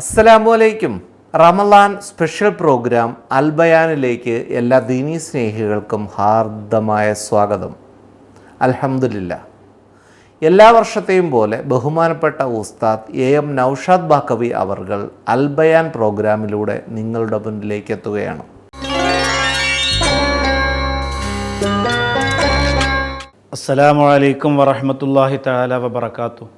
അസ്സലാമു Ramadan special programme അൽബയാനിലേക്ക് എല്ലാ ദീനീ സ്നേഹികൾക്കും ഹാർദമായ സ്വാഗതം. അൽഹംദുലില്ലാ, എല്ലാ വർഷത്തെയും പോലെ ബഹുമാനപ്പെട്ട ഉസ്താദ് എം നൗഷാദ് ബാക്കവി അവർകൾ അൽബയാൻ പ്രോഗ്രാമിലൂടെ നിങ്ങളുടെ മുന്നിലേക്ക് എത്തുകയാണ്. അസ്സലാമു അലൈക്കും വറഹ്മത്തുള്ളാഹി തആല വബറകാതുഹു.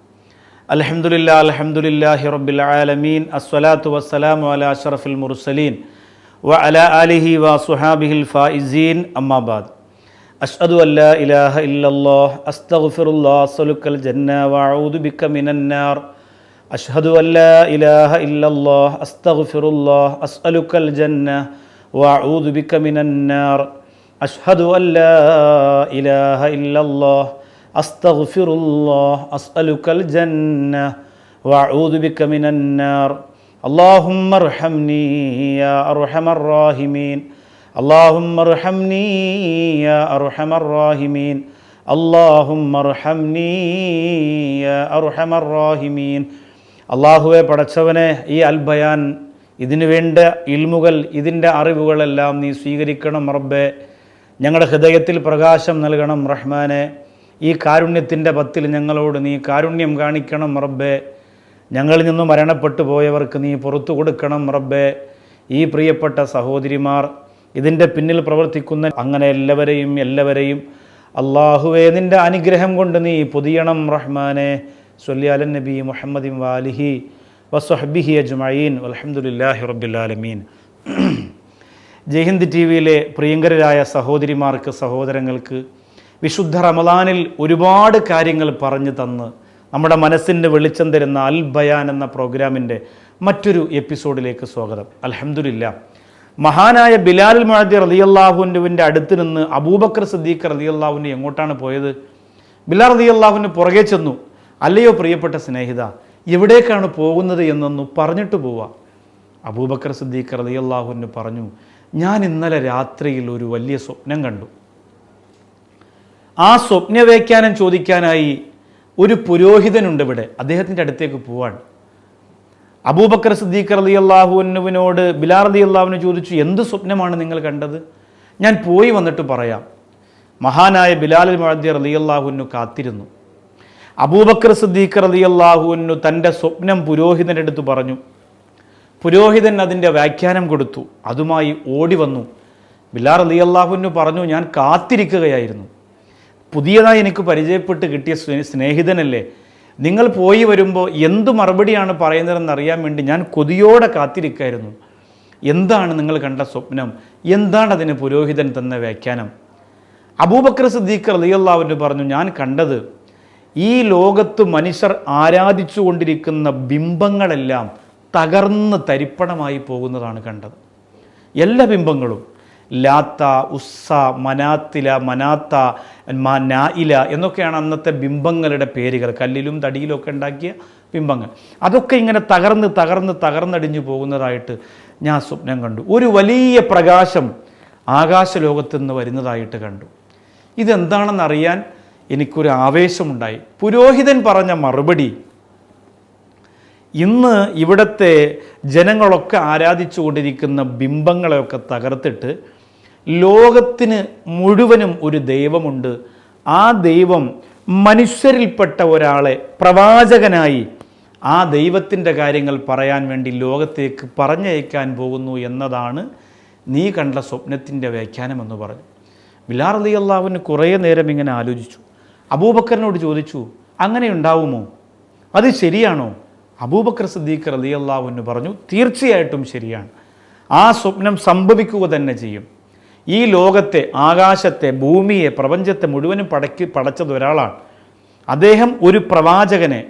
അൽഹംദുലില്ലാഹി റബ്ബിൽ ആലമീൻ. അസ്സലാത്തു വസ്സലാമു അലാ അഷ്റഫിൽ മുർസലീൻ വഅലാ ആലിഹി വസ്വഹാബിഹിൽ ഫായിസീൻ. അമ്മാ ബഅദ്. അഷ്ഹദു അല്ലാ ഇലാഹ ഇല്ലല്ലാഹ് അസ്തഗ്ഫിറുല്ലാഹ് അസ്അലുക്കൽ ജന്ന വഅഊദു ബിക മിനന്നാർ. അഷ്ഹദു അല്ലാ ഇലാഹ ഇല്ലല്ലാഹ് അസ്തഗ്ഫിറുല്ലാഹ് അസ്അലുക്കൽ ജന്ന വഅഊദു ബിക മിനന്നാർ. അഷ്ഹദു അല്ലാ ഇലാഹ ഇല്ലല്ലാഹ് അസ്തഗ്ഫിറുല്ലാഹ് അസ്അലുക്കൽ ജന്ന വഅഊദു ബിക മിനന്നാർ. അല്ലാഹുമ്മ അർഹംനി യാ അർഹമർ റഹീമീൻ. അല്ലാഹുമ്മ അർഹംനി യാ അർഹമർ റഹീമീൻ. അല്ലാഹുമ്മ അർഹംനി യാ അർഹമർ റഹീമീൻ. അല്ലാഹുവേ, പടച്ചവനെ, ഈ അൽബയാൻ, ഇതിനു വേണ്ട ഇൽമുകൾ, ഇതിൻ്റെ അറിവുകളെല്ലാം നീ സ്വീകരിക്കണം റബ്ബേ. ഞങ്ങളുടെ ഹൃദയത്തിൽ പ്രകാശം നൽകണം റഹ്മാനെ. ഈ കാരുണ്യത്തിൻ്റെ പത്തിൽ ഞങ്ങളോട് നീ കാരുണ്യം കാണിക്കണം റബ്ബേ. ഞങ്ങളിൽ നിന്നും മരണപ്പെട്ടു പോയവർക്ക് നീ പുറത്തു കൊടുക്കണം റബ്ബേ. ഈ പ്രിയപ്പെട്ട സഹോദരിമാർ, ഇതിൻ്റെ പിന്നിൽ പ്രവർത്തിക്കുന്ന അങ്ങനെ എല്ലാവരെയും അള്ളാഹുവേ, നിൻ്റെ അനുഗ്രഹം കൊണ്ട് നീ പൊതിയണം റഹ്മാനെ. സ്വല്ലി അലൻ നബി മുഹമ്മദിൻ വാലിഹി വസ്വഹ്ബിഹി അജ്മഈൻ. വൽഹംദുലില്ലാഹി റബ്ബിൽ ആലമീൻ. ജയ്ഹിന്ദ് ടി വിയിലെ പ്രിയങ്കരായ സഹോദരിമാർക്ക്, സഹോദരങ്ങൾക്ക് വിശുദ്ധ റമളാനിൽ ഒരുപാട് കാര്യങ്ങൾ പറഞ്ഞു തന്ന് നമ്മുടെ മനസ്സിൻ്റെ വെളിച്ചം തരുന്ന അൽ ബയാൻ എന്ന പ്രോഗ്രാമിൻ്റെ മറ്റൊരു എപ്പിസോഡിലേക്ക് സ്വാഗതം. അൽഹംദുലില്ലാ, മഹാനായ ബിലാൽ മുഅദ്ദിൻ റളിയല്ലാഹുവിൻ്റെ അടുത്ത് നിന്ന് അബൂബക്കർ സിദ്ദീഖ് റളിയല്ലാഹുവിന് എങ്ങോട്ടാണ് പോയത്? ബിലാൽ റളിയല്ലാഹുവിന് പുറകെ ചെന്നു. അല്ലയോ പ്രിയപ്പെട്ട സ്നേഹിത, എവിടേക്കാണ് പോകുന്നത് എന്നൊന്ന് പറഞ്ഞിട്ട് പോവാ. അബൂബക്കർ സിദ്ദീഖ് റളിയല്ലാഹുവിന് പറഞ്ഞു, ഞാൻ ഇന്നലെ രാത്രിയിൽ ഒരു വലിയ സ്വപ്നം കണ്ടു. ആ സ്വപ്നവ്യാഖ്യാനം ചോദിക്കാനായി ഒരു പുരോഹിതനുണ്ട് ഇവിടെ, അദ്ദേഹത്തിൻ്റെ അടുത്തേക്ക് പോവാണ്. അബൂബക്കർ സിദ്ദീഖ് റളിയല്ലാഹുവിനോട് ബിലാൽ റളിയല്ലാഹുവിന് ചോദിച്ചു, എന്ത് സ്വപ്നമാണ് നിങ്ങൾ കണ്ടത്? ഞാൻ പോയി വന്നിട്ട് പറയാം. മഹാനായ ബിലാൽ മുഅദ്ദിൻ റളിയല്ലാഹുവിനു കാത്തിരുന്നു. അബൂബക്കർ സിദ്ദീഖ് റളിയല്ലാഹുവിനു തൻ്റെ സ്വപ്നം പുരോഹിതൻ്റെ അടുത്ത് പറഞ്ഞു. പുരോഹിതൻ അതിൻ്റെ വ്യാഖ്യാനം കൊടുത്തു. അതുമായി ഓടി വന്നു. ബിലാൽ റളിയല്ലാഹുവിനു പറഞ്ഞു, ഞാൻ കാത്തിരിക്കുകയായിരുന്നു. പുതിയതായി എനിക്ക് പരിചയപ്പെട്ട് കിട്ടിയ സ്നേഹിതനല്ലേ, നിങ്ങൾ പോയി വരുമ്പോൾ എന്ത് മറുപടിയാണ് പറയുന്നതെന്ന് അറിയാൻ വേണ്ടി ഞാൻ കൊതിയോടെ കാത്തിരിക്കായിരുന്നു. എന്താണ് നിങ്ങൾ കണ്ട സ്വപ്നം? എന്താണ് അതിന് പുരോഹിതൻ തന്ന വ്യാഖ്യാനം? അബൂബക്കർ സിദ്ദീഖ് റളിയല്ലാഹുവിന് പറഞ്ഞു, ഞാൻ കണ്ടത് ഈ ലോകത്ത് മനുഷ്യർ ആരാധിച്ചു കൊണ്ടിരിക്കുന്ന ബിംബങ്ങളെല്ലാം തകർന്ന് തരിപ്പണമായി പോകുന്നതാണ് കണ്ടത്. എല്ലാ ബിംബങ്ങളും, ലാത്ത, ഉസ്സ, മനാത്ത, നായില എന്നൊക്കെയാണ് അന്നത്തെ ബിംബങ്ങളുടെ പേരുകൾ. കല്ലിലും തടിയിലും ഒക്കെ ഉണ്ടാക്കിയ ബിംബങ്ങൾ, അതൊക്കെ ഇങ്ങനെ തകർന്നടിഞ്ഞു പോകുന്നതായിട്ട് ഞാൻ സ്വപ്നം കണ്ടു. ഒരു വലിയ പ്രകാശം ആകാശലോകത്തു നിന്ന് വരുന്നതായിട്ട് കണ്ടു. ഇതെന്താണെന്നറിയാൻ എനിക്കൊരു ആവേശമുണ്ടായി. പുരോഹിതൻ പറഞ്ഞ മറുപടി, ഇന്ന് ഇവിടുത്തെ ജനങ്ങളൊക്കെ ആരാധിച്ചു കൊണ്ടിരിക്കുന്ന ബിംബങ്ങളെയൊക്കെ തകർത്തിട്ട് ലോകത്തിന് മുഴുവനും ഒരു ദൈവമുണ്ട്. ആ ദൈവം മനുഷ്യരിൽപ്പെട്ട ഒരാളെ പ്രവാചകനായി ആ ദൈവത്തിൻ്റെ കാര്യങ്ങൾ പറയാൻ വേണ്ടി ലോകത്തേക്ക് പറഞ്ഞയക്കാൻ പോകുന്നു എന്നതാണ് നീ കണ്ട സ്വപ്നത്തിൻ്റെ വ്യാഖ്യാനമെന്ന് പറഞ്ഞു. ബിലാൽ റളിയല്ലാഹുവിന് കുറേ നേരം ഇങ്ങനെ ആലോചിച്ചു. അബൂബക്കറിനോട് ചോദിച്ചു, അങ്ങനെ ഉണ്ടാവുമോ? അത് ശരിയാണോ? അബൂബക്കർ സിദ്ദീഖ് റളിയല്ലാഹുവിന് പറഞ്ഞു, തീർച്ചയായിട്ടും ശരിയാണ്. ആ സ്വപ്നം സംഭവിക്കുക തന്നെ ചെയ്യും. ഈ ലോകത്തെ, ആകാശത്തെ, ഭൂമിയെ, പ്രപഞ്ചത്തെ മുഴുവനും പടച്ചത് ഒരാളാണ്. അദ്ദേഹം ഒരു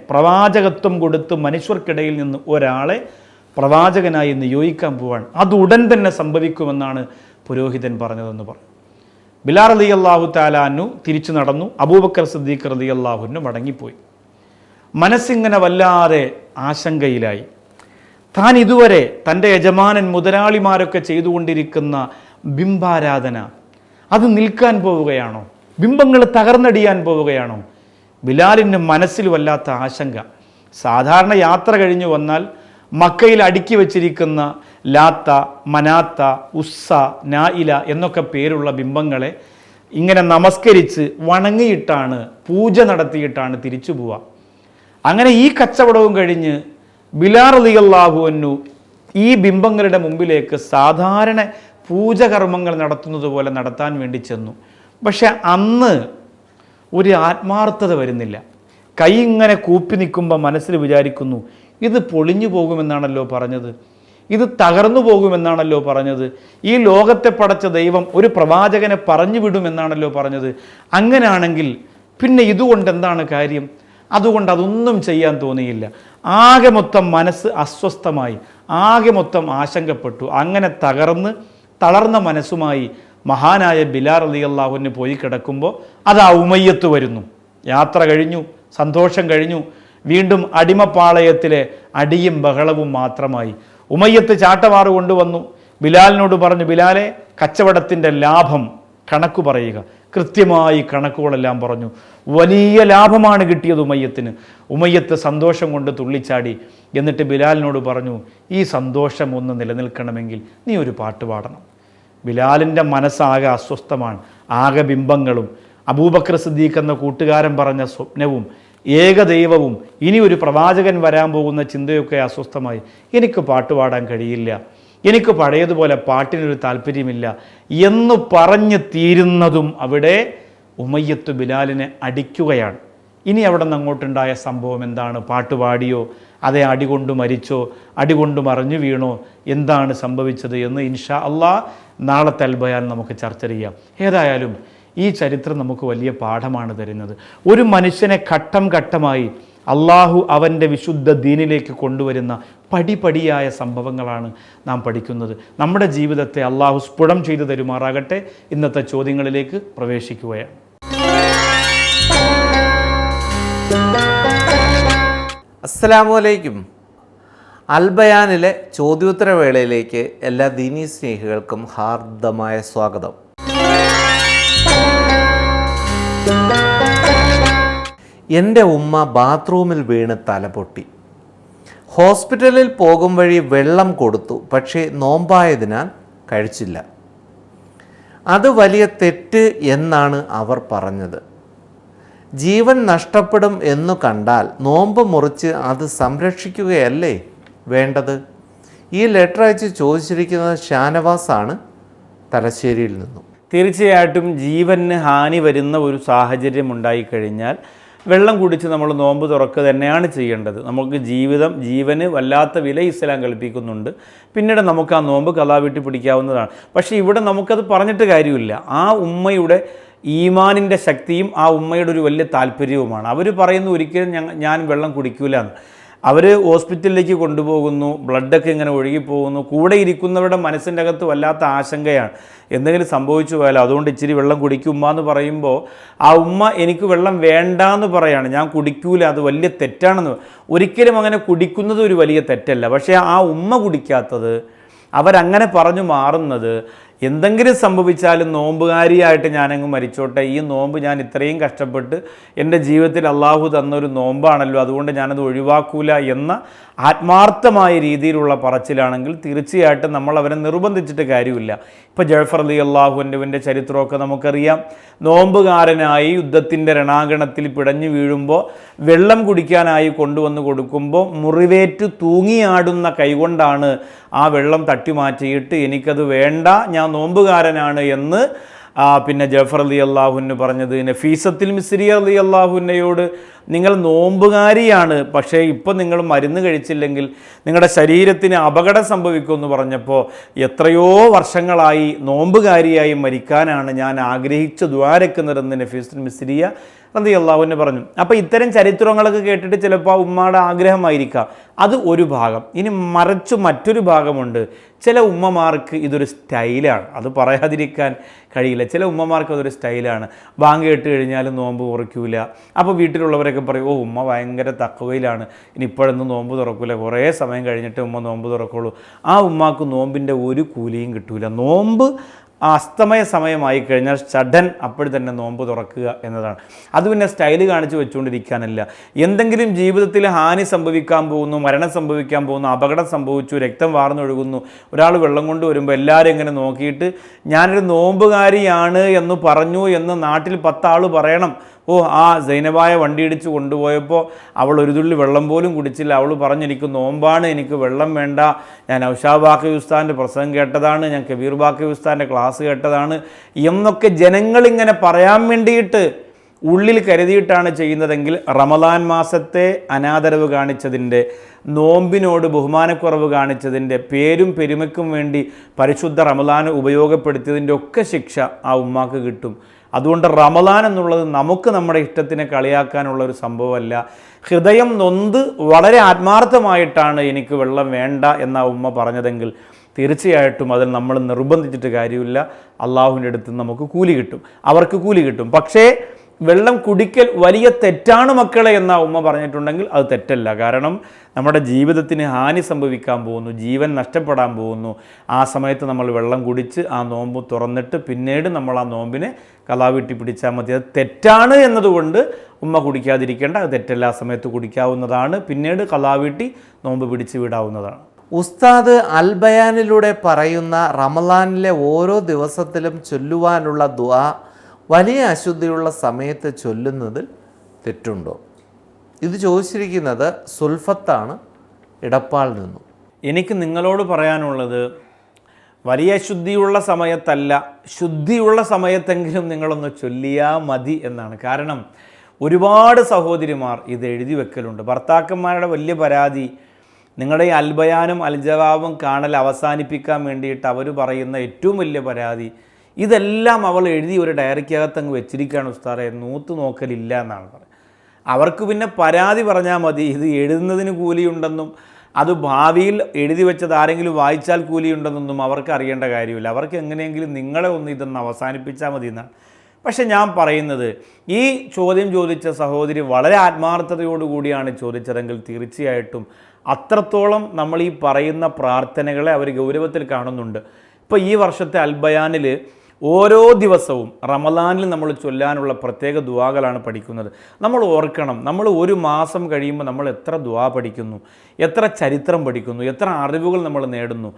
പ്രവാചകത്വം കൊടുത്ത് മനുഷ്യർക്കിടയിൽ നിന്ന് ഒരാളെ പ്രവാചകനായി നിയോഗിക്കാൻ പോവാണ്. അത് ഉടൻ തന്നെ സംഭവിക്കുമെന്നാണ് പുരോഹിതൻ പറഞ്ഞതെന്ന് പറഞ്ഞു. ബിലാൽ റളിയല്ലാഹു തആല അൻഹു തിരിച്ചു നടന്നു. അബൂബക്കർ സിദ്ദീഖ് റളിയല്ലാഹു അൻഹു മടങ്ങിപ്പോയി. മനസ്സിങ്ങനെ വല്ലാതെ ആശങ്കയിലായി. താൻ ഇതുവരെ തൻ്റെ യജമാനൻ, മുതലാളിമാരൊക്കെ ചെയ്തുകൊണ്ടിരിക്കുന്ന ബിംബാരാധന അത് നിൽക്കാൻ പോവുകയാണോ? ബിംബങ്ങൾ തകർന്നടിയാൻ പോവുകയാണോ? ബിലാലിൻ്റെ മനസ്സിൽ വല്ലാത്ത ആശങ്ക. സാധാരണ യാത്ര കഴിഞ്ഞു വന്നാൽ മക്കയിൽ അടുക്കി വച്ചിരിക്കുന്ന ലാത്ത, മനാത്ത, ഉസ്സ, നായില എന്നൊക്കെ പേരുള്ള ബിംബങ്ങളെ ഇങ്ങനെ നമസ്കരിച്ച് വണങ്ങിയിട്ടാണ്, പൂജ നടത്തിയിട്ടാണ് തിരിച്ചു പോവുക. അങ്ങനെ ഈ കച്ചവടവും കഴിഞ്ഞ് ബിലാൽ റളിയല്ലാഹു അൻഹു ഈ ബിംബങ്ങളുടെ മുമ്പിലേക്ക് സാധാരണ പൂജകർമ്മങ്ങൾ നടത്തുന്നത് പോലെ നടത്താൻ വേണ്ടി ചെന്നു. പക്ഷെ അന്ന് ഒരു ആത്മാർത്ഥത വരുന്നില്ല. കൈ ഇങ്ങനെ കൂപ്പി നിൽക്കുമ്പോൾ മനസ്സിൽ വിചാരിക്കുന്നു, ഇത് പൊളിഞ്ഞു പോകുമെന്നാണല്ലോ പറഞ്ഞത്, ഇത് തകർന്നു പോകുമെന്നാണല്ലോ പറഞ്ഞത്, ഈ ലോകത്തെ പടച്ച ദൈവം ഒരു പ്രവാചകനെ പറഞ്ഞു വിടുമെന്നാണല്ലോ പറഞ്ഞത്. അങ്ങനെയാണെങ്കിൽ പിന്നെ ഇതുകൊണ്ട് എന്താണ് കാര്യം? അതുകൊണ്ട് അതൊന്നും ചെയ്യാൻ തോന്നിയില്ല. ആകെ മൊത്തം മനസ്സ് അസ്വസ്ഥമായി, ആകെ മൊത്തം ആശങ്കപ്പെട്ടു. അങ്ങനെ തളർന്ന മനസ്സുമായി മഹാനായ ബിലാൽ റളിയല്ലാഹു അൻഹു പോയി കിടക്കുമ്പോൾ അതാ ഉമയ്യത്ത് വരുന്നു. യാത്ര കഴിഞ്ഞു, സന്തോഷം കഴിഞ്ഞു. വീണ്ടും അടിമപ്പാളയത്തിലെ അടിയും ബഹളവും മാത്രമായി. ഉമയ്യത്ത് ചാട്ടവാറ് കൊണ്ടുവന്നു. ബിലാലിനോട് പറഞ്ഞു, ബിലാലെ, കച്ചവടത്തിൻ്റെ ലാഭം കണക്ക് പറയുക. കൃത്യമായി കണക്കുകളെല്ലാം പറഞ്ഞു. വലിയ ലാഭമാണ് കിട്ടിയത് ഉമയ്യത്തിന്. ഉമയ്യത്ത് സന്തോഷം കൊണ്ട് തുള്ളിച്ചാടി. എന്നിട്ട് ബിലാലിനോട് പറഞ്ഞു, ഈ സന്തോഷം ഒന്ന് നിലനിൽക്കണമെങ്കിൽ നീ ഒരു പാട്ട് പാടണം. ബിലാലിൻ്റെ മനസ്സാകെ അസ്വസ്ഥമാണ്, ആകെ ബിംബങ്ങളും അബൂബക്കർ സിദ്ദീഖ് എന്ന കൂട്ടുകാരൻ പറഞ്ഞ സ്വപ്നവും ഏകദൈവവും ഇനി ഒരു പ്രവാചകൻ വരാൻ പോകുന്ന ചിന്തയൊക്കെ അസ്വസ്ഥമായി. എനിക്ക് പാട്ടുപാടാൻ കഴിയില്ല, എനിക്ക് പഴയതുപോലെ പാട്ടിനൊരു താല്പര്യമില്ല എന്ന് പറഞ്ഞ് തീരുന്നതും അവിടെ ഉമയ്യത്ത് ബിലാലിനെ അടിക്കുകയാണ്. ഇനി അവിടെ നിന്ന് അങ്ങോട്ടുണ്ടായ സംഭവം എന്താണ്? പാട്ടുപാടിയോ, അതേ അടികൊണ്ട് മരിച്ചോ, അടികൊണ്ട് മറിഞ്ഞു വീണോ, എന്താണ് സംഭവിച്ചത് എന്ന് ഇൻഷാ അള്ളാഹ് നാളത്തെ അൽബയാൻ നമുക്ക് ചർച്ച ചെയ്യാം. ഏതായാലും ഈ ചരിത്രം നമുക്ക് വലിയ പാഠമാണ് തരുന്നത്. ഒരു മനുഷ്യനെ ഘട്ടം ഘട്ടമായി അള്ളാഹു അവൻ്റെ വിശുദ്ധ ദീനിലേക്ക് കൊണ്ടുവരുന്ന പടിപടിയായ സംഭവങ്ങളാണ് നാം പഠിക്കുന്നത്. നമ്മുടെ ജീവിതത്തെ അള്ളാഹു സ്ഫുടം ചെയ്തു തരുമാറാകട്ടെ. ഇന്നത്തെ ചോദ്യങ്ങളിലേക്ക് പ്രവേശിക്കുകയാണ്. അസ്സലാമു അലൈക്കും. അൽബയാനിലെ ചോദ്യോത്തരവേളയിലേക്ക് എല്ലാ ദീനീ സ്നേഹികൾക്കും ഹാർദമായ സ്വാഗതം. എൻ്റെ ഉമ്മ ബാത്റൂമിൽ വീണ് തലപൊട്ടി. ഹോസ്പിറ്റലിൽ പോകും വഴി വെള്ളം കൊടുത്തു, പക്ഷേ നോമ്പായതിനാൽ കഴിച്ചില്ല. അത് വലിയ തെറ്റ് എന്നാണ് അവർ പറഞ്ഞത്. ജീവൻ നഷ്ടപ്പെടും എന്നു കണ്ടാൽ നോമ്പ് മുറിച്ച് അത് സംരക്ഷിക്കുകയല്ലേ വേണ്ടത്? ഈ ലെറ്റർ അയച്ച് ചോദിച്ചിരിക്കുന്നത് ഷാനവാസാണ്, തലശ്ശേരിയിൽ നിന്നും. തീർച്ചയായിട്ടും ജീവന് ഹാനി വരുന്ന ഒരു സാഹചര്യം ഉണ്ടായിക്കഴിഞ്ഞാൽ വെള്ളം കുടിച്ച് നമ്മൾ നോമ്പ് തുറക്കുക തന്നെയാണ് ചെയ്യേണ്ടത്. നമുക്ക് ജീവന് വല്ലാത്ത വില ഇസ്ലാം കൽപ്പിക്കുന്നുണ്ട്. പിന്നീട് നമുക്ക് ആ നോമ്പ് കലാ വീട്ടി പിടിക്കാവുന്നതാണ്. പക്ഷേ ഇവിടെ നമുക്കത് പറഞ്ഞിട്ട് കാര്യമില്ല. ആ ഉമ്മയുടെ ഈമാനിൻ്റെ ശക്തിയും ആ ഉമ്മയുടെ ഒരു വലിയ താല്പര്യവുമാണ്. അവർ പറയുന്നു ഒരിക്കലും ഞാൻ വെള്ളം കുടിക്കൂല എന്ന്. അവർ ഹോസ്പിറ്റലിലേക്ക് കൊണ്ടുപോകുന്നു, ബ്ലഡൊക്കെ ഇങ്ങനെ ഒഴുകിപ്പോകുന്നു. കൂടെ ഇരിക്കുന്നവരുടെ മനസ്സിൻ്റെ അകത്ത് വല്ലാത്ത ആശങ്കയാണ്, എന്തെങ്കിലും സംഭവിച്ചു പോയാലോ, അതുകൊണ്ട് ഇച്ചിരി വെള്ളം കുടിക്കുമ്മ എന്ന് പറയുമ്പോൾ ആ ഉമ്മ എനിക്ക് വെള്ളം വേണ്ടാന്ന് പറയാണ്, ഞാൻ കുടിക്കൂല, അത് വലിയ തെറ്റാണെന്ന്. ഒരിക്കലും അങ്ങനെ കുടിക്കുന്നത് ഒരു വലിയ തെറ്റല്ല. പക്ഷേ ആ ഉമ്മ കുടിക്കാത്തത്, അവരങ്ങനെ പറഞ്ഞു മാറുന്നത്, എന്തെങ്കിലും സംഭവിച്ചാലും നോമ്പുകാരിയായിട്ട് ഞാനങ്ങ് മരിച്ചോട്ടെ, ഈ നോമ്പ് ഞാൻ ഇത്രയും കഷ്ടപ്പെട്ട് എൻ്റെ ജീവിതത്തിൽ അള്ളാഹു തന്നൊരു നോമ്പാണല്ലോ, അതുകൊണ്ട് ഞാനത് ഒഴിവാക്കൂല എന്ന ആത്മാർത്ഥമായ രീതിയിലുള്ള പറച്ചിലാണെങ്കിൽ തീർച്ചയായിട്ടും നമ്മൾ അവരെ നിർബന്ധിച്ചിട്ട് കാര്യമില്ല. ഇപ്പോൾ ജഅഫർ റളിയല്ലാഹു അൻഹുവിൻ്റെ ചരിത്രമൊക്കെ നമുക്കറിയാം. നോമ്പുകാരനായി യുദ്ധത്തിൻ്റെ രണാങ്കണത്തിൽ പിടഞ്ഞു വീഴുമ്പോൾ വെള്ളം കുടിക്കാനായി കൊണ്ടുവന്ന് കൊടുക്കുമ്പോൾ മുറിവേറ്റ് തൂങ്ങിയാടുന്ന കൈകൊണ്ടാണ് ആ വെള്ളം തട്ടിമാറ്റിയിട്ട് എനിക്കത് വേണ്ട, ഞാൻ നോമ്പുകാരനാണ് എന്ന് പിന്നെ ജഅഫർ റളിയല്ലാഹു അൻഹു പറഞ്ഞത്. നഫീസത്തുൽ മിസ്രിയ റളിയല്ലാഹു അൻഹയോട് നിങ്ങൾ നോമ്പുകാരിയാണ്, പക്ഷേ ഇപ്പോൾ നിങ്ങൾ മരുന്ന് കഴിച്ചില്ലെങ്കിൽ നിങ്ങളുടെ ശരീരത്തിന് അപകടം സംഭവിക്കുമെന്ന് പറഞ്ഞപ്പോൾ എത്രയോ വർഷങ്ങളായി നോമ്പുകാരിയായി മരിക്കാനാണ് ഞാൻ ആഗ്രഹിച്ച് ദ്വാരക്കുന്നതെന്ന് നഫീസത്തുൽ മിസ്രിയ റളിയല്ലാഹു അൻഹു പറഞ്ഞു. അപ്പോൾ ഇത്തരം ചരിത്രങ്ങളൊക്കെ കേട്ടിട്ട് ചിലപ്പോൾ ഉമ്മയുടെ ആഗ്രഹമായിരിക്കാം, അത് ഒരു ഭാഗം. ഇനി മറിച്ച് മറ്റൊരു ഭാഗമുണ്ട്. ചില ഉമ്മമാർക്ക് ഇതൊരു സ്റ്റൈലാണ്, അത് പറയാതിരിക്കാൻ കഴിയില്ല. ചില ഉമ്മമാർക്ക് അതൊരു സ്റ്റൈലാണ്. ബാങ്ക് കേട്ട് കഴിഞ്ഞാലും നോമ്പ് കുറയ്ക്കൂല. അപ്പോൾ വീട്ടിലുള്ളവരൊക്കെ പറയും, ഓ ഉമ്മ ഭയങ്കര തഖ്വയിലാണ്, ഇനി ഇപ്പോഴൊന്നും നോമ്പ് തുറക്കൂല, കുറേ സമയം കഴിഞ്ഞിട്ട് ഉമ്മ നോമ്പ് തുറക്കുള്ളൂ. ആ ഉമ്മാക്ക് നോമ്പിൻ്റെ ഒരു കൂലിയും കിട്ടൂല. നോമ്പ് ആ അസ്തമയ സമയമായി കഴിഞ്ഞാൽ സഡൻ അപ്പോൾ തന്നെ നോമ്പ് തുറക്കുക എന്നതാണ്. അത് പിന്നെ സ്റ്റൈല് കാണിച്ച് വെച്ചുകൊണ്ടിരിക്കാനല്ല. എന്തെങ്കിലും ജീവിതത്തിൽ ഹാനി സംഭവിക്കാൻ പോകുന്നു, മരണം സംഭവിക്കാൻ പോകുന്നു, അപകടം സംഭവിച്ചു, രക്തം വാർന്നൊഴുകുന്നു, ഒരാൾ വെള്ളം കൊണ്ട് വരുമ്പോൾ എല്ലാവരും ഇങ്ങനെ നോക്കിയിട്ട് ഞാനൊരു നോമ്പുകാരിയാണ് എന്ന് പറഞ്ഞു എന്ന് നാട്ടിൽ 10 ആൾ പറയണം. ഓ, ആ സൈനബായ വണ്ടി ഇടിച്ച് കൊണ്ടുപോയപ്പോൾ അവൾ ഒരു തുള്ളി വെള്ളം പോലും കുടിച്ചില്ല, അവൾ പറഞ്ഞു എനിക്ക് നോമ്പാണ്, എനിക്ക് വെള്ളം വേണ്ട, ഞാൻ ഔഷാ ബാക്കി ഉസ്താദിൻ്റെ പ്രസംഗം കേട്ടതാണ്, ഞാൻ കബീർ ബാക്കി ഉസ്താദിൻ്റെ ക്ലാസ് കേട്ടതാണ് എന്നൊക്കെ ജനങ്ങളിങ്ങനെ പറയാൻ വേണ്ടിയിട്ട് ഉള്ളിൽ കരുതിയിട്ടാണ് ചെയ്യുന്നതെങ്കിൽ റമദാൻ മാസത്തെ അനാദരവ് കാണിച്ചതിൻ്റെ, നോമ്പിനോട് ബഹുമാനക്കുറവ് കാണിച്ചതിൻ്റെ, പേരും പെരുമയ്ക്കും വേണ്ടി പരിശുദ്ധ റമദാൻ ഉപയോഗപ്പെടുത്തിയതിൻ്റെ ഒക്കെ ശിക്ഷ ആ ഉമ്മാക്ക് കിട്ടും. അതുകൊണ്ട് റമദാൻ എന്നുള്ളത് നമുക്ക് നമ്മുടെ ഇഷ്ടത്തിനെ കളിയാക്കാനുള്ള ഒരു സംഭവമല്ല. ഹൃദയം നൊന്ത് വളരെ ആത്മാർത്ഥമായിട്ടാണ് എനിക്ക് വെള്ളം വേണ്ട എന്ന ഉമ്മ പറഞ്ഞതെങ്കിൽ തീർച്ചയായിട്ടും അതിൽ നമ്മൾ നിർബന്ധിച്ചിട്ട് കാര്യമില്ല. അള്ളാഹുവിൻ്റെ അടുത്ത് നമുക്ക് കൂലി കിട്ടും, അവർക്ക് കൂലി കിട്ടും. പക്ഷേ വെള്ളം കുടിക്കൽ വലിയ തെറ്റാണ് മക്കളെ എന്ന ഉമ്മ പറഞ്ഞിട്ടുണ്ടെങ്കിൽ അത് തെറ്റല്ല. കാരണം നമ്മുടെ ജീവിതത്തിന് ഹാനി സംഭവിക്കാൻ പോകുന്നു, ജീവൻ നഷ്ടപ്പെടാൻ പോകുന്നു. ആ സമയത്ത് നമ്മൾ വെള്ളം കുടിച്ച് ആ നോമ്പ് തുറന്നിട്ട് പിന്നീട് നമ്മൾ ആ നോമ്പിനെ കലാവീട്ടി പിടിച്ചാൽ മതി. അത് തെറ്റാണ് എന്നതുകൊണ്ട് ഉമ്മ കുടിക്കാതിരിക്കേണ്ട, അത് തെറ്റല്ല. ആ സമയത്ത് കുടിക്കാവുന്നതാണ്, പിന്നീട് കലാവീട്ടി നോമ്പ് പിടിച്ച് വിടാവുന്നതാണ്. ഉസ്താദ് അൽ ബയാനിലൂടെ പറയുന്ന റമദാനിലെ ഓരോ ദിവസത്തിലും ചൊല്ലുവാനുള്ള ദുആ വലിയ അശുദ്ധിയുള്ള സമയത്ത് ചൊല്ലുന്നതിൽ തെറ്റുണ്ടോ? ഇത് ചോദിച്ചിരിക്കുന്നത് സുൽഫത്താണ്, ഇടപ്പാൾ നിന്നും. എനിക്ക് നിങ്ങളോട് പറയാനുള്ളത്, വലിയ ശുദ്ധിയുള്ള സമയത്തല്ല, ശുദ്ധിയുള്ള സമയത്തെങ്കിലും നിങ്ങളൊന്ന് ചൊല്ലിയാൽ മതി എന്നാണ്. കാരണം ഒരുപാട് സഹോദരിമാർ ഇത് എഴുതി വെക്കലുണ്ട്. ഭർത്താക്കന്മാരുടെ വലിയ പരാതി, നിങ്ങളുടെ ഈ അൽബയാനും അൽജവാബും കാണൽ അവസാനിപ്പിക്കാൻ വേണ്ടിയിട്ട് അവർ പറയുന്ന ഏറ്റവും വലിയ പരാതി, ഇതെല്ലാം അവൾ എഴുതി ഒരു ഡയറിക്കകത്ത് അങ്ങ് വെച്ചിരിക്കുകയാണ് ഉസ്താദേ, നൂത്ത് നോക്കലില്ല എന്നാണ് പറയുന്നത്. അവർക്ക് പിന്നെ പരാതി പറഞ്ഞാൽ മതി, ഇത് എഴുതുന്നതിന് കൂലിയുണ്ടെന്നും അത് ഭാവിയിൽ എഴുതി വെച്ചത് ആരെങ്കിലും വായിച്ചാൽ കൂലിയുണ്ടെന്നൊന്നും അവർക്ക് അറിയേണ്ട കാര്യമില്ല. അവർക്ക് എങ്ങനെയെങ്കിലും നിങ്ങളെ ഒന്ന് ഇതൊന്ന് അവസാനിപ്പിച്ചാൽ മതി എന്നാണ്. പക്ഷെ ഞാൻ പറയുന്നത്, ഈ ചോദ്യം ചോദിച്ച സഹോദരി വളരെ ആത്മാർത്ഥതയോടുകൂടിയാണ് ചോദിച്ചതെങ്കിൽ തീർച്ചയായിട്ടും അത്രത്തോളം നമ്മൾ ഈ പറയുന്ന പ്രാർത്ഥനകളെ അവർ ഗൗരവത്തിൽ കാണുന്നുണ്ട്. ഇപ്പോൾ ഈ വർഷത്തെ അൽബയാനിൽ ഓരോ ദിവസവും റമദാനിൽ നമ്മൾ ചൊല്ലാനുള്ള പ്രത്യേക ദുആകളാണ് പഠിക്കുന്നത്. നമ്മൾ ഓർക്കണം, നമ്മൾ ഒരു മാസം കഴിയുമ്പോൾ നമ്മൾ എത്ര ദുആ പഠിക്കുന്നു, എത്ര ചരിത്രം പഠിക്കുന്നു, എത്ര അറിവുകൾ നമ്മൾ നേടുന്നു.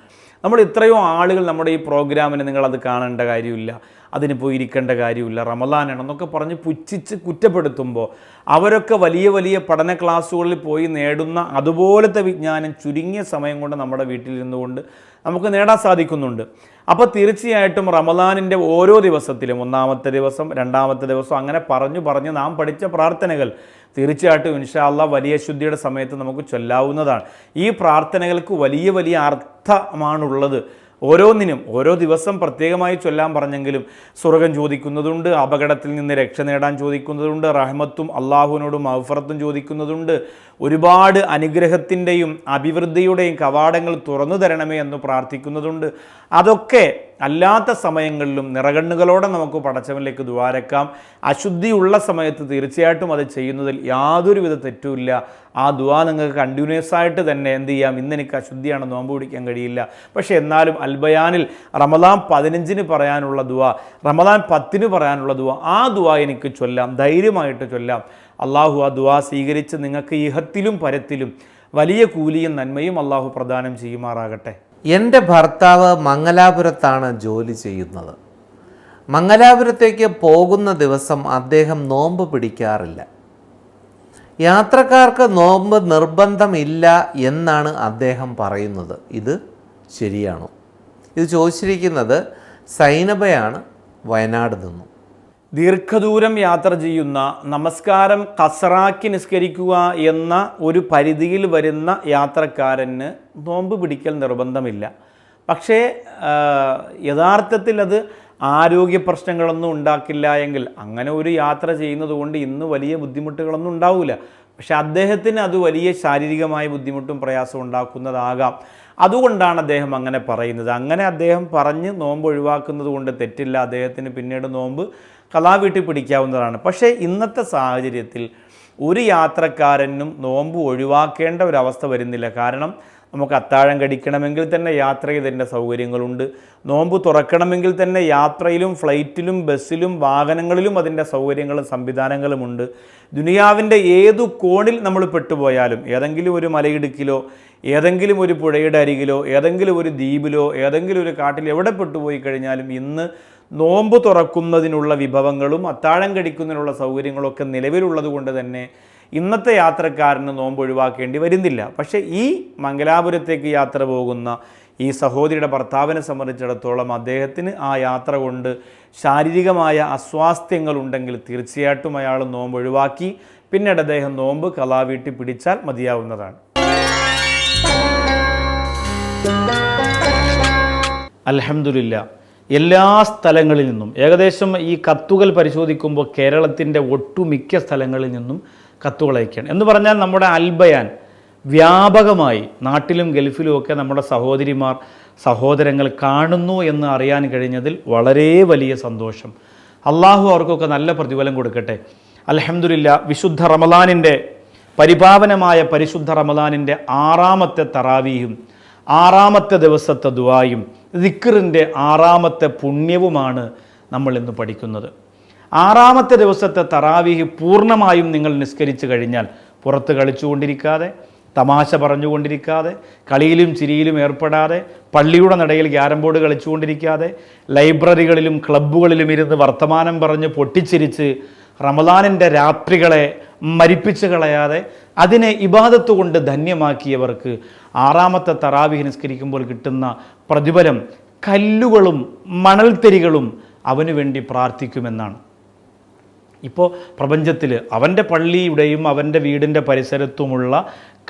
നമ്മൾ ഇത്രയോ ആളുകൾ നമ്മുടെ ഈ പ്രോഗ്രാമിന് നിങ്ങളത് കാണേണ്ട കാര്യമില്ല, അതിന് പോയി ഇരിക്കേണ്ട കാര്യമില്ല, റമദാനാണെന്നൊക്കെ പറഞ്ഞ് പുച്ഛിച്ച് കുറ്റപ്പെടുത്തുമ്പോൾ അവരൊക്കെ വലിയ വലിയ പഠന ക്ലാസ്സുകളിൽ പോയി നേടുന്ന അതുപോലത്തെ വിജ്ഞാനം ചുരുങ്ങിയ സമയം കൊണ്ട് നമ്മുടെ വീട്ടിലിരുന്നുകൊണ്ട് നമുക്ക് നേടാൻ സാധിക്കുന്നുണ്ട്. അപ്പോൾ തീർച്ചയായിട്ടും റമദാനിൻ്റെ ഓരോ ദിവസത്തിലും, ഒന്നാമത്തെ ദിവസം, രണ്ടാമത്തെ ദിവസം, അങ്ങനെ പറഞ്ഞ് നാം പഠിച്ച പ്രാർത്ഥനകൾ തീർച്ചയായിട്ടും ഇൻഷാ അല്ലാഹ് വലിയ ശുദ്ധിയുടെ സമയത്ത് നമുക്ക് ചൊല്ലാവുന്നതാണ്. ഈ പ്രാർത്ഥനകൾക്ക് വലിയ വലിയ അർത്ഥമാണുള്ളത്. ഓരോന്നിനും ഓരോ ദിവസം പ്രത്യേകമായി ചൊല്ലാൻ പറഞ്ഞെങ്കിലും സ്വർഗം ചോദിക്കുന്നതുണ്ട്, അപകടത്തിൽ നിന്ന് രക്ഷ നേടാൻ ചോദിക്കുന്നതുണ്ട്, റഹ്മത്തും അള്ളാഹുവിനോടും മഗ്ഫിറത്തും ചോദിക്കുന്നതുണ്ട്, ഒരുപാട് അനുഗ്രഹത്തിൻ്റെയും അഭിവൃദ്ധിയുടെയും കവാടങ്ങൾ തുറന്നു തരണമേ എന്ന് പ്രാർത്ഥിക്കുന്നതുണ്ട്. അതൊക്കെ അല്ലാത്ത സമയങ്ങളിലും നിറകണ്ണുകളോടെ നമുക്ക് പടച്ചവനിലേക്ക് ദ്വാരക്കാം. അശുദ്ധിയുള്ള സമയത്ത് തീർച്ചയായിട്ടും അത് ചെയ്യുന്നതിൽ യാതൊരുവിധ തെറ്റുമില്ല. ആ ദുആ നിങ്ങൾക്ക് കണ്ടിന്യൂസ് ആയിട്ട് തന്നെ എന്ത് ചെയ്യാം. ഇന്ന് എനിക്ക് അശുദ്ധിയാണ്, നോമ്പ് പിടിക്കാൻ കഴിയില്ല, പക്ഷേ എന്നാലും അൽബയാനിൽ റമദാൻ 15-ന് പറയാനുള്ള ദുആ, റമദാൻ 10-ന് പറയാനുള്ള ദുആ, ആ ദുആ എനിക്ക് ചൊല്ലാം, ധൈര്യമായിട്ട് ചൊല്ലാം. അള്ളാഹു ആ ദുആ സ്വീകരിച്ച് നിങ്ങൾക്ക് ഇഹത്തിലും പരത്തിലും വലിയ കൂലിയും നന്മയും അള്ളാഹു പ്രദാനം ചെയ്യുമാറാകട്ടെ. എൻ്റെ ഭർത്താവ് മംഗലാപുരത്താണ് ജോലി ചെയ്യുന്നത്. മംഗലാപുരത്തേക്ക് പോകുന്ന ദിവസം അദ്ദേഹം നോമ്പ് പിടിക്കാറില്ല. യാത്രക്കാർക്ക് നോമ്പ് നിർബന്ധമില്ല എന്നാണ് അദ്ദേഹം പറയുന്നത്. ഇത് ശരിയാണോ? ഇത് ചോദിച്ചിരിക്കുന്നത് സൈനബയാണ്, വയനാട് നിന്നും. ദീർഘദൂരം യാത്ര ചെയ്യുന്ന, നമസ്കാരം കസറാക്കി നിസ്കരിക്കുക എന്ന ഒരു പരിധിയിൽ വരുന്ന യാത്രക്കാരന് നോമ്പ് പിടിക്കൽ നിർബന്ധമില്ല. പക്ഷേ യഥാർത്ഥത്തിൽ അത് ആരോഗ്യ പ്രശ്നങ്ങളൊന്നും ഉണ്ടാക്കില്ല എങ്കിൽ അങ്ങനെ ഒരു യാത്ര ചെയ്യുന്നത് കൊണ്ട് ഇന്ന് വലിയ ബുദ്ധിമുട്ടുകളൊന്നും ഉണ്ടാവില്ല. പക്ഷെ അദ്ദേഹത്തിന് അത് വലിയ ശാരീരികമായ ബുദ്ധിമുട്ടും പ്രയാസം ഉണ്ടാക്കുന്നതാകാം. അതുകൊണ്ടാണ് അദ്ദേഹം അങ്ങനെ പറയുന്നത്. അങ്ങനെ അദ്ദേഹം പറഞ്ഞ് നോമ്പ് ഒഴിവാക്കുന്നത് കൊണ്ട് തെറ്റില്ല. അദ്ദേഹത്തിന് പിന്നീട് നോമ്പ് കലാ വീട്ടിൽ പിടിക്കാവുന്നതാണ്. പക്ഷേ ഇന്നത്തെ സാഹചര്യത്തിൽ ഒരു യാത്രക്കാരനും നോമ്പ് ഒഴിവാക്കേണ്ട ഒരവസ്ഥ വരുന്നില്ല. കാരണം നമുക്ക് അത്താഴം കടിക്കണമെങ്കിൽ തന്നെ യാത്ര ചെയ്തതിൻ്റെ സൗകര്യങ്ങളുണ്ട്. നോമ്പ് തുറക്കണമെങ്കിൽ തന്നെ യാത്രയിലും ഫ്ലൈറ്റിലും ബസ്സിലും വാഹനങ്ങളിലും അതിൻ്റെ സൗകര്യങ്ങളും സംവിധാനങ്ങളുമുണ്ട്. ദുനിയാവിൻ്റെ ഏതു കോണിൽ നമ്മൾ പെട്ടുപോയാലും, ഏതെങ്കിലും ഒരു മലയിടുക്കിലോ ഏതെങ്കിലും ഒരു പുഴയുടെ അരികിലോ ഏതെങ്കിലും ഒരു ദ്വീപിലോ ഏതെങ്കിലും ഒരു കാട്ടിൽ എവിടെ പെട്ടുപോയി കഴിഞ്ഞാലും ഇന്ന് നോമ്പ് തുറക്കുന്നതിനുള്ള വിഭവങ്ങളും അത്താഴം കടിക്കുന്നതിനുള്ള സൗകര്യങ്ങളൊക്കെ നിലവിലുള്ളത് കൊണ്ട് തന്നെ ഇന്നത്തെ യാത്രക്കാരന് നോമ്പ് ഒഴിവാക്കേണ്ടി വരുന്നില്ല. പക്ഷേ ഈ മംഗലാപുരത്തേക്ക് യാത്ര പോകുന്ന ഈ സഹോദരിയുടെ ഭർത്താവിനെ സംബന്ധിച്ചിടത്തോളം അദ്ദേഹത്തിന് ആ യാത്ര കൊണ്ട് ശാരീരികമായ അസ്വാസ്ഥ്യങ്ങളുണ്ടെങ്കിൽ തീർച്ചയായിട്ടും അയാൾ നോമ്പ് ഒഴിവാക്കി പിന്നീട് അദ്ദേഹം നോമ്പ് ഖളാ വീട്ടി പിടിച്ചാൽ മതിയാവുന്നതാണ്. അൽഹംദുലില്ലാ, എല്ലാ സ്ഥലങ്ങളിൽ നിന്നും ഏകദേശം ഈ കത്തുകൾ പരിശോധിക്കുമ്പോൾ കേരളത്തിൻ്റെ ഒട്ടുമിക്ക സ്ഥലങ്ങളിൽ നിന്നും കത്തുകൾ അയക്കുകയാണ്. എന്ന് പറഞ്ഞാൽ നമ്മുടെ അൽബയാൻ വ്യാപകമായി നാട്ടിലും ഗൾഫിലുമൊക്കെ നമ്മുടെ സഹോദരിമാർ സഹോദരങ്ങൾ കാണുന്നു എന്ന് അറിയാൻ കഴിഞ്ഞതിൽ വളരെ വലിയ സന്തോഷം. അള്ളാഹു അവർക്കൊക്കെ നല്ല പ്രതിഫലം കൊടുക്കട്ടെ. അൽഹംദുലില്ലാ, വിശുദ്ധ റമളാനിൻ്റെ പരിപാവനമായ പരിശുദ്ധ റമളാനിൻ്റെ 6ാമത്തെ തറാവീഹും 6ാമത്തെ ദിവസത്തെ ദുആയും ദിക്റിൻ്റെ 6ാമത്തെ പുണ്യവുമാണ് നമ്മൾ ഇന്ന് പഠിക്കുന്നത്. 6ാമത്തെ ദിവസത്തെ തറാവീഹ് പൂർണ്ണമായും നിങ്ങൾ നിസ്കരിച്ചു കഴിഞ്ഞാൽ പുറത്ത് കളിച്ചുകൊണ്ടിരിക്കാതെ, തമാശ പറഞ്ഞുകൊണ്ടിരിക്കാതെ, കളിയിലും ചിരിയിലും ഏർപ്പെടാതെ, പള്ളിയുടെ നടയിൽ ക്യാരം ബോർഡ് കളിച്ചുകൊണ്ടിരിക്കാതെ, ലൈബ്രറികളിലും ക്ലബ്ബുകളിലും ഇരുന്ന് വർത്തമാനം പറഞ്ഞ് പൊട്ടിച്ചിരിച്ച് റമളാനിൻ്റെ രാത്രികളെ മരിപ്പിച്ച് കളയാതെ അതിനെ ഇബാദത്ത് കൊണ്ട് ധന്യമാക്കിയവർക്ക് 6ാമത്തെ തറാവീഹ് നിസ്കരിക്കുമ്പോൾ കിട്ടുന്ന പ്രതിഫലം കല്ലുകളും മണൽത്തരികളും അവന് വേണ്ടി പ്രാർത്ഥിക്കുമെന്നാണ്. ഇപ്പോൾ പ്രപഞ്ചത്തിൽ അവൻ്റെ പള്ളിയുടെയും അവൻ്റെ വീടിൻ്റെ പരിസരത്തുമുള്ള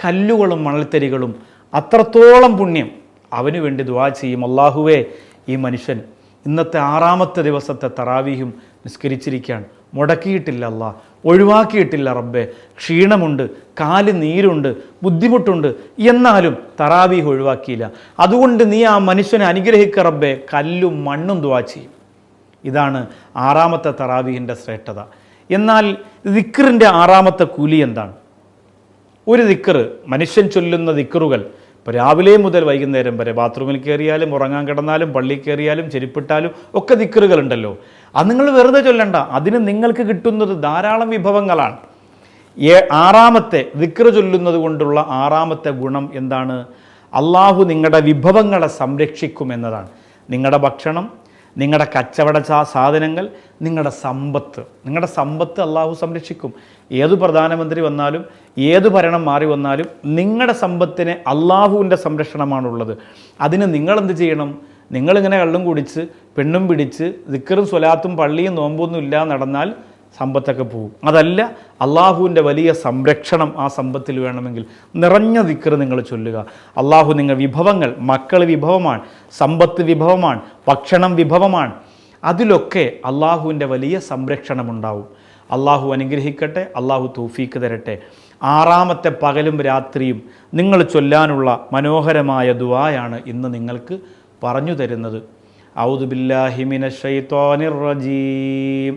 കല്ലുകളും മണൽത്തരികളും അത്രത്തോളം പുണ്യം അവന് വേണ്ടി ദുആ ചെയ്യും. അല്ലാഹുവേ, ഈ മനുഷ്യൻ ഇന്നത്തെ 6ാമത്തെ ദിവസത്തെ തറാവീഹും നിസ്കരിച്ചിരിക്കുകയാണ്, മുടക്കിയിട്ടില്ല അല്ലാ, ഒഴിവാക്കിയിട്ടില്ല റബ്ബേ, ക്ഷീണമുണ്ട്, കാല് നീരുണ്ട്, ബുദ്ധിമുട്ടുണ്ട്, എന്നാലും തറാവീഹ് ഒഴിവാക്കിയില്ല. അതുകൊണ്ട് നീ ആ മനുഷ്യനെ അനുഗ്രഹിക്ക റബ്ബേ, കല്ലും മണ്ണും ദുആ ചെയ്യും. ഇതാണ് 6ാമത്തെ തറാവീഹിൻ്റെ ശ്രേഷ്ഠത. എന്നാൽ ദിക്റിൻ്റെ 6ാമത്തെ കൂലി എന്താണ്? ഒരു ദിക്റ്, മനുഷ്യൻ ചൊല്ലുന്ന ദിക്റുകൾ ഇപ്പോൾ രാവിലെ മുതൽ വൈകുന്നേരം വരെ ബാത്റൂമിൽ കയറിയാലും ഉറങ്ങാൻ കിടന്നാലും പള്ളിയിൽ കയറിയാലും ചെരുപ്പിട്ടാലും ഒക്കെ ദിക്റുകളുണ്ടല്ലോ. അത് നിങ്ങൾ വെറുതെ ചൊല്ലണ്ട, അതിന് നിങ്ങൾക്ക് കിട്ടുന്നത് ധാരാളം വിഭവങ്ങളാണ്. 6ാമത്തെ ദിക്റ് ചൊല്ലുന്നത് കൊണ്ടുള്ള 6ാമത്തെ ഗുണം എന്താണ്? അള്ളാഹു നിങ്ങളുടെ വിഭവങ്ങളെ സംരക്ഷിക്കുമെന്നതാണ്. നിങ്ങളുടെ ഭക്ഷണം, നിങ്ങളുടെ കച്ചവട സാധനങ്ങൾ, നിങ്ങളുടെ സമ്പത്ത് അള്ളാഹു സംരക്ഷിക്കും. ഏത് പ്രധാനമന്ത്രി വന്നാലും ഏത് ഭരണം മാറി വന്നാലും നിങ്ങളുടെ സമ്പത്തിന് അള്ളാഹുവിൻ്റെ സംരക്ഷണമാണുള്ളത്. അതിന് നിങ്ങളെന്ത് ചെയ്യണം? നിങ്ങളിങ്ങനെ കള്ളും കുടിച്ച് പെണ്ണും പിടിച്ച് ദിക്റും സ്വലാത്തും പള്ളിയും നോമ്പൊന്നും ഇല്ലാതെ നടന്നാൽ സമ്പത്തൊക്കെ പോകും. അതല്ല, അള്ളാഹുവിൻ്റെ വലിയ സംരക്ഷണം ആ സമ്പത്തിൽ വേണമെങ്കിൽ നിറഞ്ഞ ദിക്റ് നിങ്ങൾ ചൊല്ലുക. അള്ളാഹു നിങ്ങൾ വിഭവങ്ങൾ, മക്കൾ വിഭവമാണ്, സമ്പത്ത് വിഭവമാണ്, ഭക്ഷണം വിഭവമാണ്, അതിലൊക്കെ അള്ളാഹുവിൻ്റെ വലിയ സംരക്ഷണമുണ്ടാവും. അള്ളാഹു അനുഗ്രഹിക്കട്ടെ, അള്ളാഹു തൗഫീക്ക് തരട്ടെ. 6ാമത്തെ പകലും രാത്രിയും നിങ്ങൾ ചൊല്ലാനുള്ള മനോഹരമായ ദുആയാണ് ഇന്ന് നിങ്ങൾക്ക് പറഞ്ഞു തരുന്നത്. ഔദു ബില്ലാഹി മിനശ് ശൈത്വാനിർ റജീം.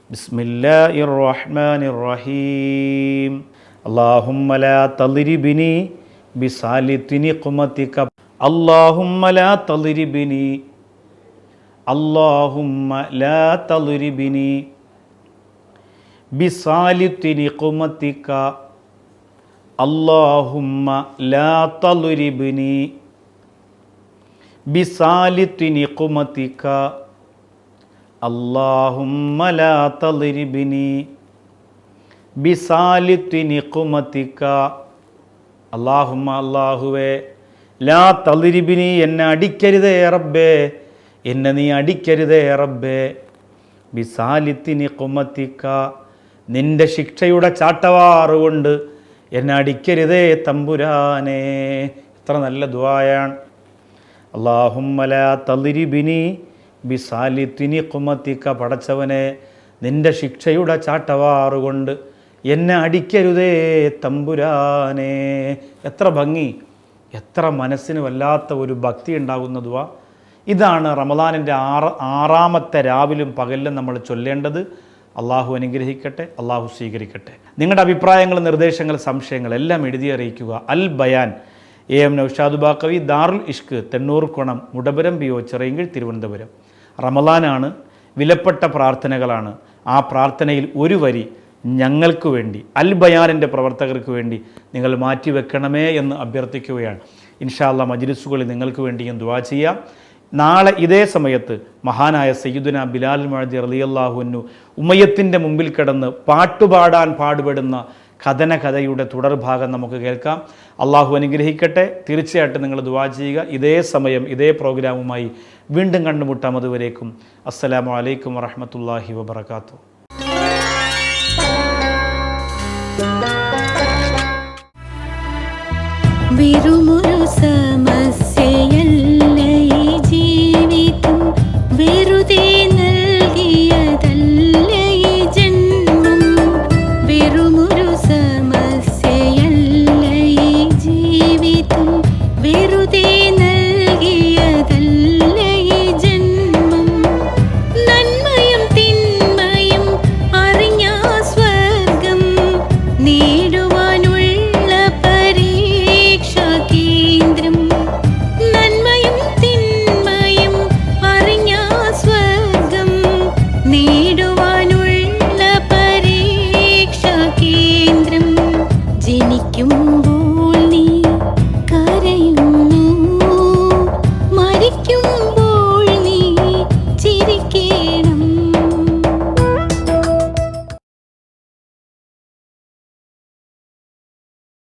ബിസ്മില്ലാഹിർ റഹ്മാനിർ റഹീം. അല്ലാഹുമ്മ ലാ തളിരിബ്നി ബിസാലിത്തി നിഖ്മതിക. അല്ലാഹുമ്മ ലാ തളിരിബ്നി, അല്ലാഹുമ്മ ലാ തളിരിബ്നി ബിസാലിത്തി നിഖ്മതിക. അല്ലാഹുമ്മ ലാ തളിരിബ്നി ബിസാലിത്തി നിഖ്മതിക. അല്ലാഹുമ്മ ലാ തളിരിബ്നി ബിസാലിത്തി നിഖ്മതിക. അല്ലാഹുമ്മ, അല്ലാഹുവേ, ലാ തളിരിബ്നി, എന്നെ അടിക്കരുതേ റബ്ബേ, എന്നെ നീ അടിക്കരുതേ റബ്ബേ, ബിസാലിത്തി നിഖ്മതിക, നിന്റെ ശിക്ഷയുടെ ചാട്ടവാറുകൊണ്ട് എന്നെ അടിക്കരുതേ തമ്പുരാനേ. എത്ര നല്ല ദുആയാണ്. അല്ലാഹുമ്മ ലാ തളിരിബ്നി ബിസാലിത്തി നിഖ്മതിക. പടച്ചവനെ, നിന്റെ ശിക്ഷയുടെ ചാട്ടവാറുകൊണ്ട് എന്നെ അടിക്കരുതേ തമ്പുരാനേ. എത്ര ഭംഗി, എത്ര മനസ്സിന് വല്ലാത്ത ഒരു ഭക്തി ഉണ്ടാകുന്ന ദുആ. ഇതാണ് റമളാനിൻ്റെ 6ാമത്തെ രാവിലും പകലിലും നമ്മൾ ചൊല്ലേണ്ടത്. അള്ളാഹു അനുഗ്രഹിക്കട്ടെ, അള്ളാഹു സ്വീകരിക്കട്ടെ. നിങ്ങളുടെ അഭിപ്രായങ്ങൾ, നിർദ്ദേശങ്ങൾ, സംശയങ്ങൾ എല്ലാം എഴുതി അറിയിക്കുക. അൽ ബയാൻ AM Naushad Baqavi, Darul Ishq, തെണ്ണൂർക്കുണം, Mudapuram PO, Chirayinkeezhu, Thiruvananthapuram. റമളാനാണ്, വിലപ്പെട്ട പ്രാർത്ഥനകളാണ്. ആ പ്രാർത്ഥനയിൽ ഒരു വരി ഞങ്ങൾക്ക് വേണ്ടി, അൽ ബയാനിൻ്റെ പ്രവർത്തകർക്ക് വേണ്ടി നിങ്ങൾ മാറ്റിവെക്കണമേ എന്ന് അഭ്യർത്ഥിക്കുകയാണ്. ഇൻഷാ അല്ലാഹ് മജ്ലിസുകളിൽ നിങ്ങൾക്ക് വേണ്ടിയും ദുആ ചെയ്യാം. നാളെ ഇതേ സമയത്ത് മഹാനായ സയ്യിദുന ബിലാൽ മുഅദ്ദിൻ റളിയല്ലാഹു അൻഹു ഉമയ്യത്തിൻ്റെ മുമ്പിൽ കിടന്ന് പാട്ടുപാടാൻ പാടുപെടുന്ന കഥയുടെ തുടർഭാഗം നമുക്ക് കേൾക്കാം. അള്ളാഹു അനുഗ്രഹിക്കട്ടെ. തീർച്ചയായിട്ടും നിങ്ങൾ ദുആ ചെയ്യുക. ഇതേ സമയം ഇതേ പ്രോഗ്രാമുമായി വീണ്ടും കണ്ടുമുട്ടാം. അതുവരേക്കും അസ്സലാമു അലൈക്കും വറഹ്മത്തുള്ളാഹി വബറകാതുഹു. വെറുമൊരു സമസ്യ